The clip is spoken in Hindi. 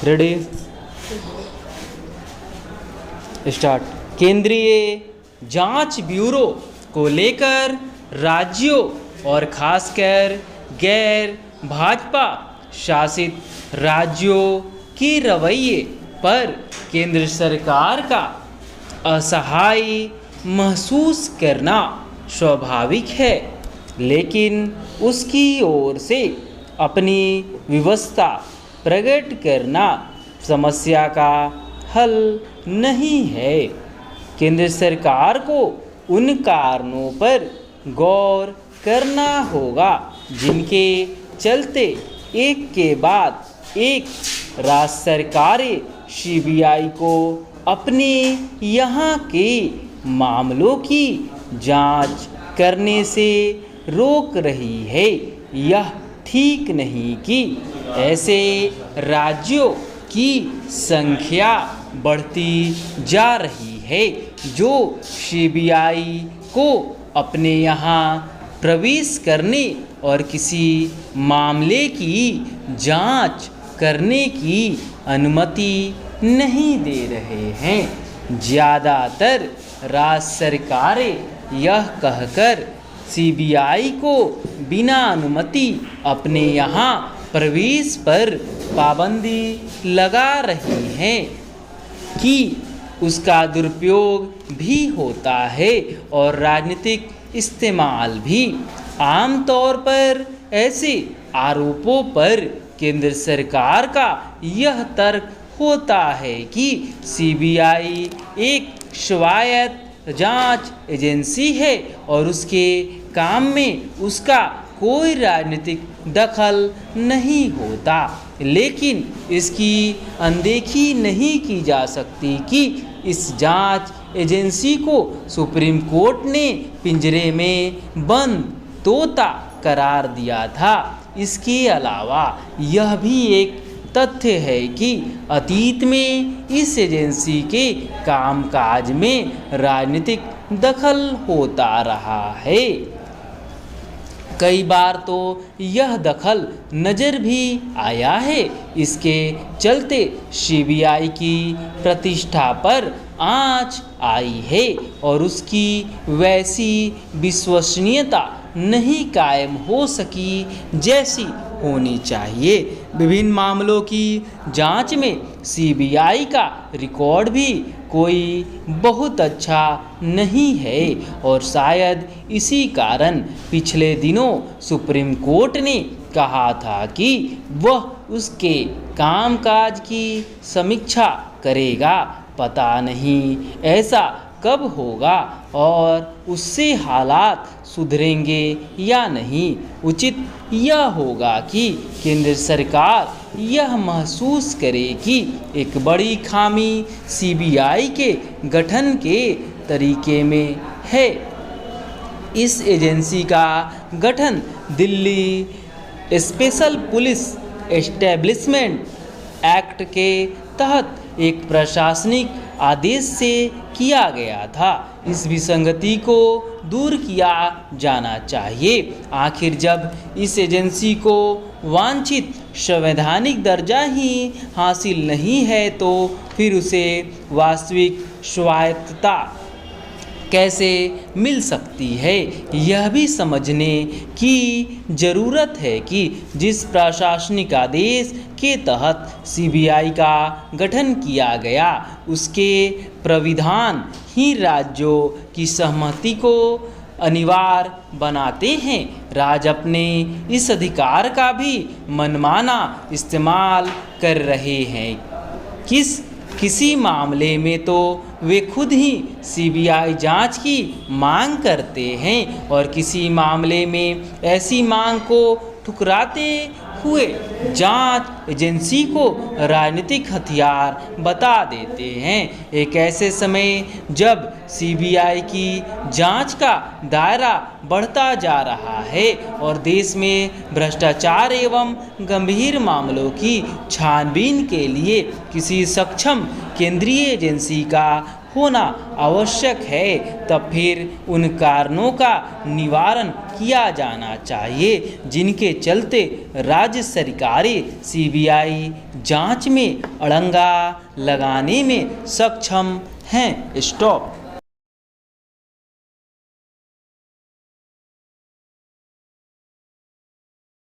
Ready start. केंद्रीय जांच ब्यूरो को लेकर राज्यों और खासकर गैर भाजपा शासित राज्यों के रवैये पर केंद्र सरकार का असहाय महसूस करना स्वाभाविक है, लेकिन उसकी ओर से अपनी विवशता प्रकट करना समस्या का हल नहीं है। केंद्र सरकार को उन कारणों पर गौर करना होगा जिनके चलते एक के बाद एक राज्य सरकारें सीबीआई को अपने यहाँ के मामलों की जांच करने से रोक रही है। यह ठीक नहीं कि ऐसे राज्यों की संख्या बढ़ती जा रही है जो सीबीआई को अपने यहाँ प्रवेश करने और किसी मामले की जांच करने की अनुमति नहीं दे रहे हैं। ज़्यादातर राज्य सरकारें यह कहकर सीबीआई को बिना अनुमति अपने यहाँ प्रवेश पर पाबंदी लगा रही हैं कि उसका दुरुपयोग भी होता है और राजनीतिक इस्तेमाल भी। आमतौर पर ऐसे आरोपों पर केंद्र सरकार का यह तर्क होता है कि सीबीआई एक स्वायत्त जांच एजेंसी है और उसके काम में उसका कोई राजनीतिक दखल नहीं होता, लेकिन इसकी अनदेखी नहीं की जा सकती कि इस जांच एजेंसी को सुप्रीम कोर्ट ने पिंजरे में बंद तोता करार दिया था। इसके अलावा यह भी एक तथ्य है कि अतीत में इस एजेंसी के कामकाज में राजनीतिक दखल होता रहा है। कई बार तो यह दखल नज़र भी आया है। इसके चलते सीबीआई की प्रतिष्ठा पर आंच आई है और उसकी वैसी विश्वसनीयता नहीं कायम हो सकी जैसी होनी चाहिए। विभिन्न मामलों की जांच में सीबीआई का रिकॉर्ड भी कोई बहुत अच्छा नहीं है और शायद इसी कारण पिछले दिनों सुप्रीम कोर्ट ने कहा था कि वह उसके कामकाज की समीक्षा करेगा। पता नहीं ऐसा कब होगा और उससे हालात सुधरेंगे या नहीं। उचित यह होगा कि केंद्र सरकार यह महसूस करे कि एक बड़ी खामी सीबीआई के गठन के तरीके में है। इस एजेंसी का गठन Delhi special police establishment act के तहत एक प्रशासनिक आदेश से किया गया था। इस विसंगति को दूर किया जाना चाहिए। आखिर जब इस एजेंसी को वांछित संवैधानिक दर्जा ही हासिल नहीं है तो फिर उसे वास्तविक स्वायत्तता कैसे मिल सकती है, यह भी समझने की ज़रूरत है कि जिस प्रशासनिक आदेश के तहत सीबीआई का गठन किया गया उसके प्राविधान ही राज्यों की सहमति को अनिवार्य बनाते हैं। राज्य अपने इस अधिकार का भी मनमाना इस्तेमाल कर रहे हैं। किसी मामले में तो वे खुद ही सीबीआई जांच की मांग करते हैं और किसी मामले में ऐसी मांग को ठुकराते हुए जांच एजेंसी को राजनीतिक हथियार बता देते हैं। एक ऐसे समय जब सीबीआई की जांच का दायरा बढ़ता जा रहा है और देश में भ्रष्टाचार एवं गंभीर मामलों की छानबीन के लिए किसी सक्षम केंद्रीय एजेंसी का होना आवश्यक है, तब फिर उन कारणों का निवारण किया जाना चाहिए जिनके चलते राज्य सरकारें सीबीआई जांच में अड़ंगा लगाने में सक्षम हैं। स्टॉप।